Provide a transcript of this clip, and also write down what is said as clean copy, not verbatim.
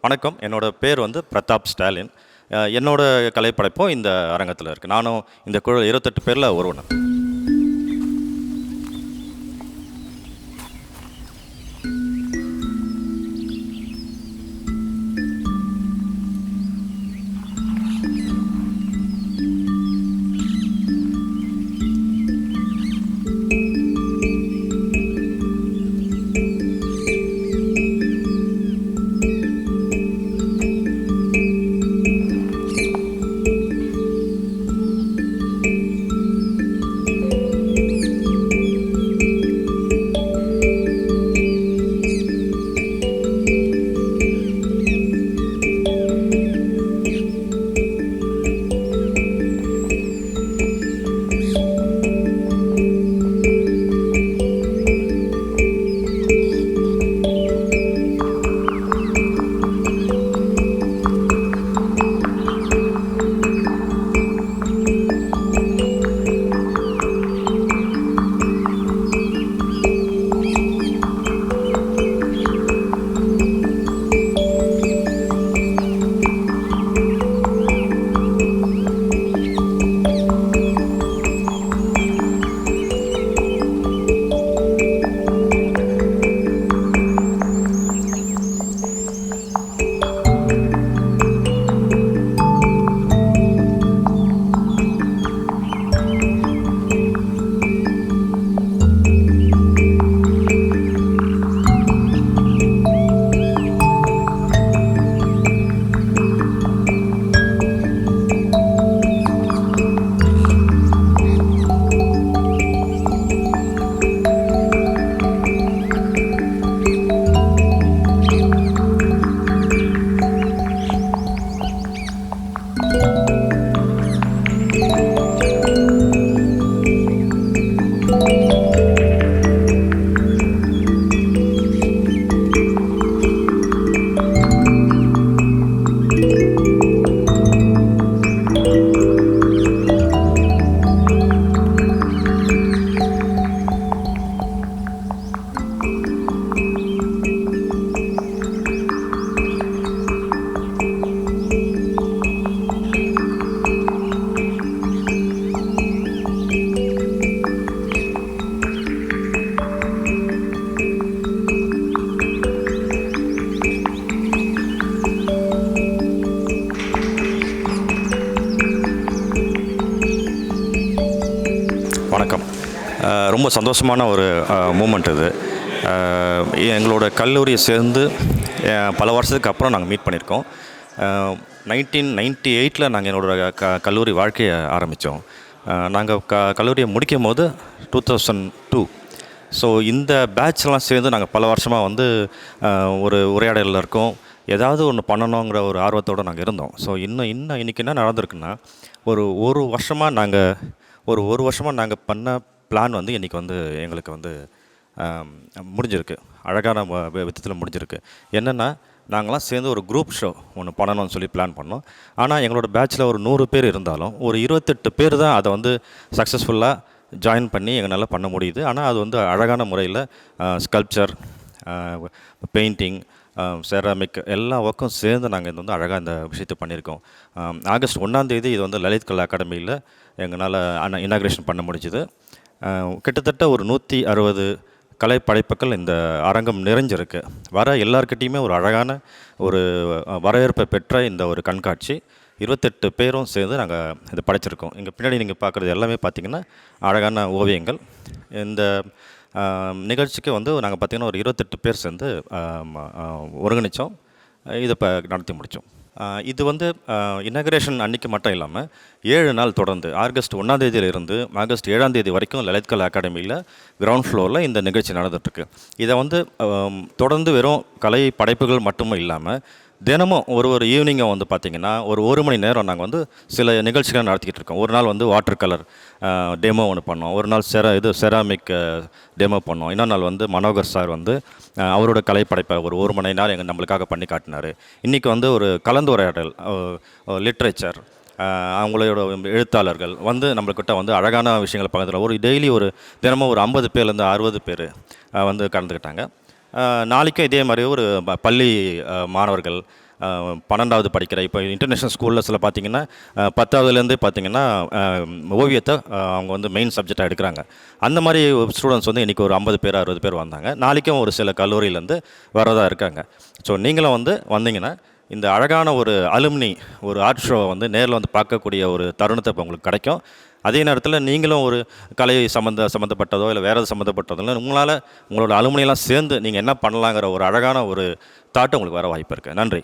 வணக்கம். என்னோட பேர் வந்து பிரதாப் ஸ்டாலின். என்னோட கலைப்படைப்பும் இந்த அரங்கத்தில் இருக்குது. நானும் இந்த குழு 28 பேரில் ஒருவன். வணக்கம். ரொம்ப சந்தோஷமான ஒரு மூமெண்ட் இது. எங்களோட கல்லூரியை சேர்ந்து பல வருஷத்துக்கு அப்புறம் நாங்கள் மீட் பண்ணியிருக்கோம். 1998 நாங்கள் என்னோடய கல்லூரி வாழ்க்கையை ஆரம்பித்தோம். நாங்கள் கல்லூரியை முடிக்கும் போது 2002. ஸோ இந்த பேட்ச்லாம் சேர்ந்து நாங்கள் பல வருஷமாக வந்து ஒரு உரையாடலில் இருக்கோம். ஏதாவது ஒன்று பண்ணணுங்கிற ஒரு ஆர்வத்தோடு நாங்கள் இருந்தோம். ஸோ இன்றைக்கி என்ன நடந்திருக்குன்னா, ஒரு வருஷமாக நாங்கள் பண்ண பிளான் வந்து இன்றைக்கி வந்து எங்களுக்கு வந்து முடிஞ்சிருக்கு. அழகான விதத்தில் முடிஞ்சிருக்கு. என்னென்னா, நாங்களாம் சேர்ந்து ஒரு குரூப் ஷோ ஒன்று பண்ணணும்னு சொல்லி பிளான் பண்ணோம். ஆனால் எங்களோட பேட்சில் ஒரு 100 பேர் இருந்தாலும் ஒரு 28 பேர் தான் அதை வந்து சக்ஸஸ்ஃபுல்லாக ஜாயின் பண்ணி எங்களால் பண்ண முடியுது. ஆனால் அது வந்து அழகான முறையில் ஸ்கல்ப்சர், பெயிண்டிங், செராமிக் எல்லா ஒர்க்கும் சேர்ந்து நாங்கள் இது வந்து அழகாக இந்த விஷயத்தை பண்ணியிருக்கோம். ஆகஸ்ட் 1 இது வந்து லலித் கலா அகாடமியில் எங்களால் இனாக்ரேஷன் பண்ண முடிஞ்சுது. கிட்டத்தட்ட ஒரு 160 கலை படைப்புகள் இந்த அரங்கம் நிறைஞ்சிருக்கு. வர எல்லாருக்கிட்டையுமே ஒரு அழகான ஒரு வரவேற்பை பெற்ற இந்த ஒரு கண்காட்சி 28 பேரும் சேர்ந்து நாங்கள் இதை படைச்சிருக்கோம். இங்கே பின்னாடி நீங்கள் பார்க்குறது எல்லாமே பார்த்திங்கன்னா அழகான ஓவியங்கள். இந்த நிகழ்ச்சிக்கு வந்து நாங்கள் பார்த்திங்கன்னா ஒரு 28 பேர் சேர்ந்து ஒருங்கிணைச்சோம். இதை இப்போ நடத்தி முடித்தோம். இது வந்து இனாக்ரேஷன் அன்றைக்கி மட்டும் இல்லாமல் 7 நாள் தொடர்ந்து ஆகஸ்ட் 1 ஆகஸ்ட் 7 வரைக்கும் லலித் கலா அகாடமியில் கிரவுண்ட் ஃப்ளோரில் இந்த நிகழ்ச்சி நடந்துகிட்ருக்கு. இதை வந்து தொடர்ந்து வெறும் கலை படைப்புகள் மட்டும் இல்லாமல் தினமும் ஒரு ஈவினிங்கை வந்து பார்த்திங்கன்னா ஒரு மணி நேரம் நாங்கள் வந்து சில நிகழ்ச்சிகள் நடத்திக்கிட்டு இருக்கோம். ஒரு நாள் வந்து வாட்டர் கலர் டெமோ ஒன்று பண்ணோம். ஒரு நாள் செராமிக் டெமோ பண்ணோம். இன்னொரு நாள் வந்து மனோகர் சார் வந்து அவரோட கலைப்படைப்பை ஒரு மணி நேரம் நம்மளுக்காக பண்ணி காட்டினார். இன்றைக்கி வந்து ஒரு கலந்துரையாடல், லிட்ரேச்சர், அவங்களோட எழுத்தாளர்கள் வந்து நம்மள்கிட்ட வந்து அழகான விஷயங்களை பகிர்ந்து டெய்லி தினமும் ஒரு 50 பேர்லேருந்து 60 பேர் வந்து கலந்துக்கிட்டாங்க. நாளைக்கும் இதே மாதிரி ஒரு பள்ளி மாணவர்கள், 12வது படிக்கிற இப்போ இன்டர்நேஷ்னல் ஸ்கூல்ஸில் பார்த்தீங்கன்னா 10வதுலேருந்தே பார்த்தீங்கன்னா ஓவியத்தை அவங்க வந்து மெயின் சப்ஜெக்டாக எடுக்கிறாங்க. அந்த மாதிரி ஸ்டூடெண்ட்ஸ் வந்து இன்றைக்கி ஒரு 50 பேர் 60 பேர் வந்தாங்க. நாளைக்கும் ஒரு சில கல்லூரியிலேருந்து வரதா இருக்காங்க. ஸோ நீங்களும் வந்து வந்தீங்கன்னா இந்த அழகான ஒரு அலுமினி ஒரு ஆர்ட் ஷோவை வந்து நேரில் வந்து பார்க்கக்கூடிய ஒரு தருணத்தை இப்போ உங்களுக்கு கிடைக்கும். அதே நேரத்தில் நீங்களும் ஒரு கலை சம்மந்தப்பட்டதோ இல்லை வேறு சம்மந்தப்பட்டதோ இல்லை உங்களால் உங்களோட அலுமினியெல்லாம் சேர்ந்து நீங்கள் என்ன பண்ணலாங்கிற ஒரு அழகான ஒரு தாட் உங்களுக்கு வர வாய்ப்பு இருக்குது. நன்றி.